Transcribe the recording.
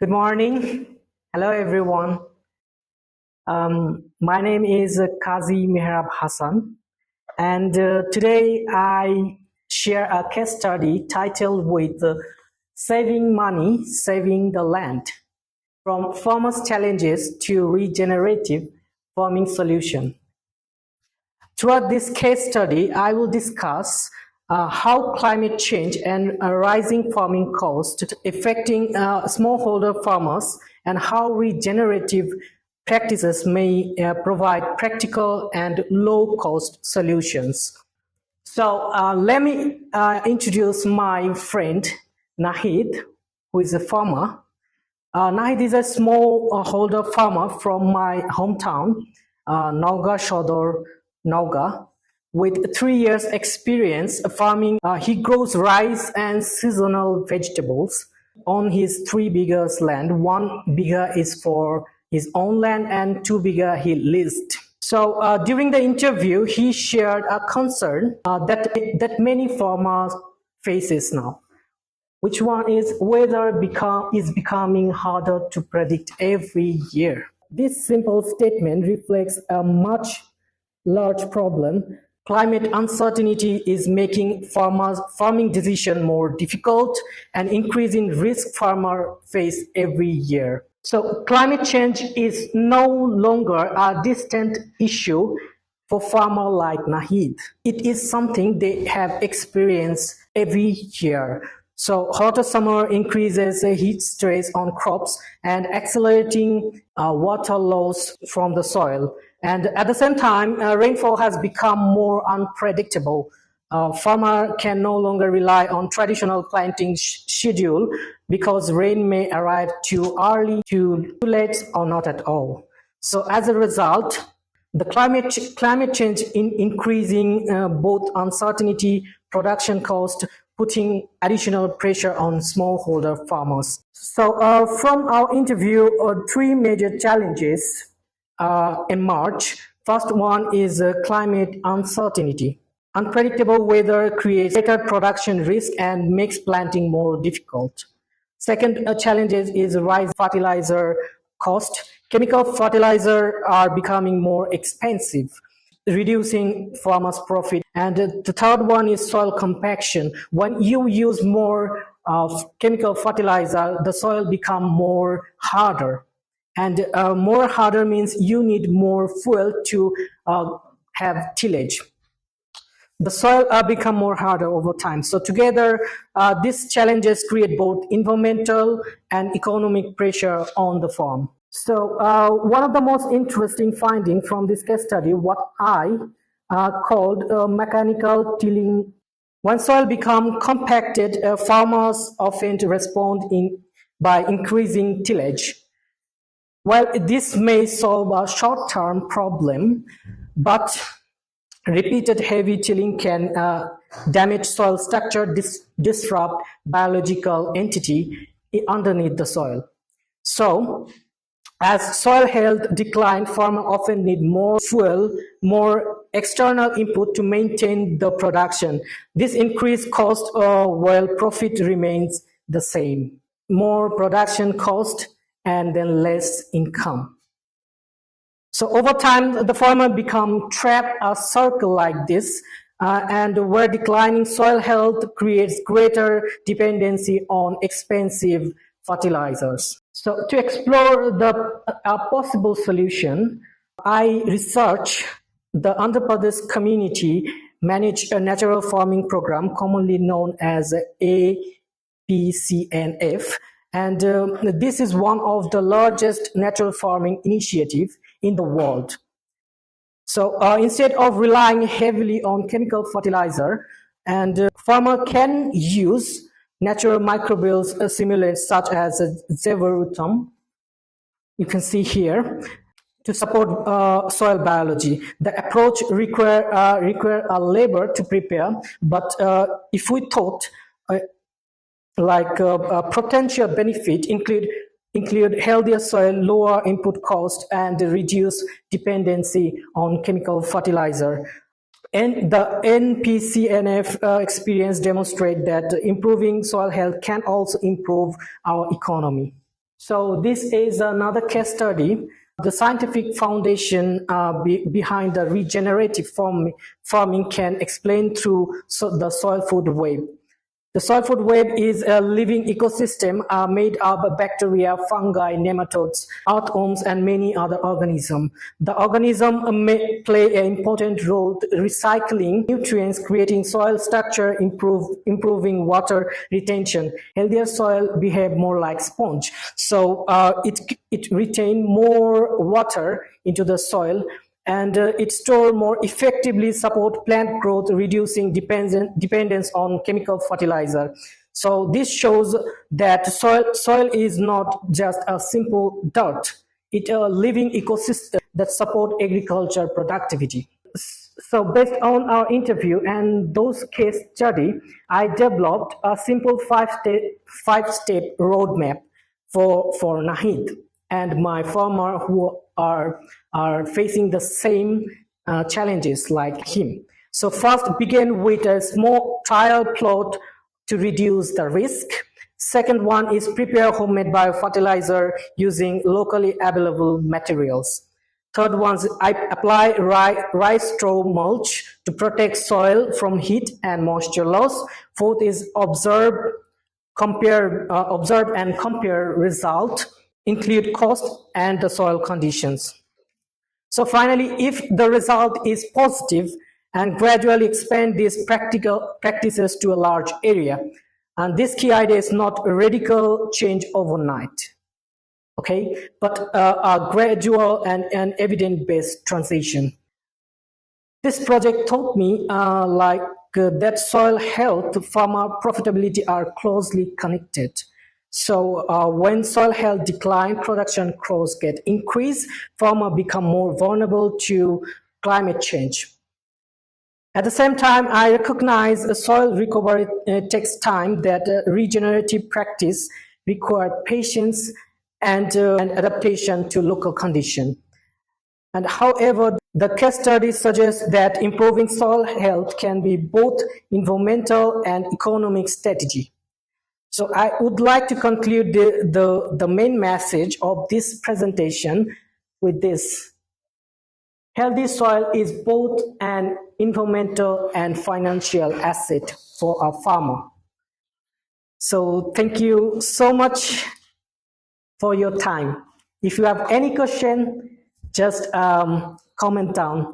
Good morning. Hello, everyone. My name is Kazi Mehrab Hassan, and today I share a case study titled with Saving Money, Saving the Land, from farmers' challenges to regenerative farming solution. Throughout this case study, I will discuss how climate change and rising farming costs affecting smallholder farmers and how regenerative practices may provide practical and low-cost solutions. So let me introduce my friend Nahid, who is a farmer. Nahid is a smallholder farmer from my hometown, Naogaon Sadar, Naogaon. With 3 years experience farming, he grows rice and seasonal vegetables on his 3 biggest land. 1 bigger is for his own land and 2 bigger he leased. So during the interview, he shared a concern that many farmers faces now. Which one is weather is becoming harder to predict every year. This simple statement reflects a much large problem. Climate uncertainty is making farming decisions more difficult and increasing risk farmers face every year. So climate change is no longer a distant issue for farmers like Nahid. It is something they have experienced every year. So hotter summer increases heat stress on crops and accelerating water loss from the soil. And at the same time, rainfall has become more unpredictable. Farmer can no longer rely on traditional planting schedule because rain may arrive too early, too late, or not at all. So as a result, the climate change increasing both uncertainty, production cost, putting additional pressure on smallholder farmers. So from our interview, 3 major challenges emerge. First one is climate uncertainty. Unpredictable weather creates greater production risk and makes planting more difficult. Second challenge is rise fertilizer cost. Chemical fertilizers are becoming more expensive, reducing farmers' profit. And the third one is soil compaction. When you use more chemical fertilizer, the soil becomes more harder. And more harder means you need more fuel to have tillage. The soil become more harder over time. So together, these challenges create both environmental and economic pressure on the farm. So one of the most interesting findings from this case study, what I called mechanical tilling. When soil becomes compacted, farmers often respond by increasing tillage. Well, this may solve a short-term problem, but repeated heavy tilling can damage soil structure, disrupt biological entity underneath the soil. So, as soil health declines, farmers often need more fuel, more external input to maintain the production. This increased cost while profit remains the same. More production cost and then less income. So over time, the farmer becomes trapped a circle like this, and where declining soil health creates greater dependency on expensive fertilizers. So to explore a possible solution, I researched the Andhra Pradesh community managed a natural farming program commonly known as APCNF. And this is one of the largest natural farming initiatives in the world. So instead of relying heavily on chemical fertilizer, and farmer can use natural microbial stimulants such as zevarutum, you can see here, to support soil biology. The approach require a labor to prepare, but if we thought potential benefit include healthier soil, lower input cost, and reduce dependency on chemical fertilizer. And the NPCNF experience demonstrate that improving soil health can also improve our economy. So this is another case study. The scientific foundation behind the regenerative farming can explain through the soil food web. The soil food web is a living ecosystem made up of bacteria, fungi, nematodes, earthworms, and many other organisms. The organism may play an important role recycling nutrients, creating soil structure, improving water retention. Healthier soil behave more like sponge, so it retain more water into the soil, and it store more effectively, support plant growth, reducing dependence on chemical fertilizer. So this shows that soil is not just a simple dirt. It's a living ecosystem that support agriculture productivity. So based on our interview and those case study, I developed a simple five-step roadmap for Nahid and my farmer who are facing the same challenges like him. So first, begin with a small trial plot to reduce the risk. Second one is prepare homemade biofertilizer using locally available materials. Third one is I apply rice straw mulch to protect soil from heat and moisture loss. Fourth is observe and compare result, include cost and the soil conditions. So finally, if the result is positive, and gradually expand these practical practices to a large area. And this key idea is not a radical change overnight, okay, but a gradual and evidence-based transition. This project taught me that soil health, farmer profitability are closely connected. So when soil health decline, production costs get increased, farmer become more vulnerable to climate change. At the same time, I recognize soil recovery takes time, that regenerative practice require patience and adaptation to local condition. And however, the case study suggests that improving soil health can be both environmental and economic strategy. So I would like to conclude the main message of this presentation with this. Healthy soil is both an environmental and financial asset for a farmer. So thank you so much for your time. If you have any question, just comment down.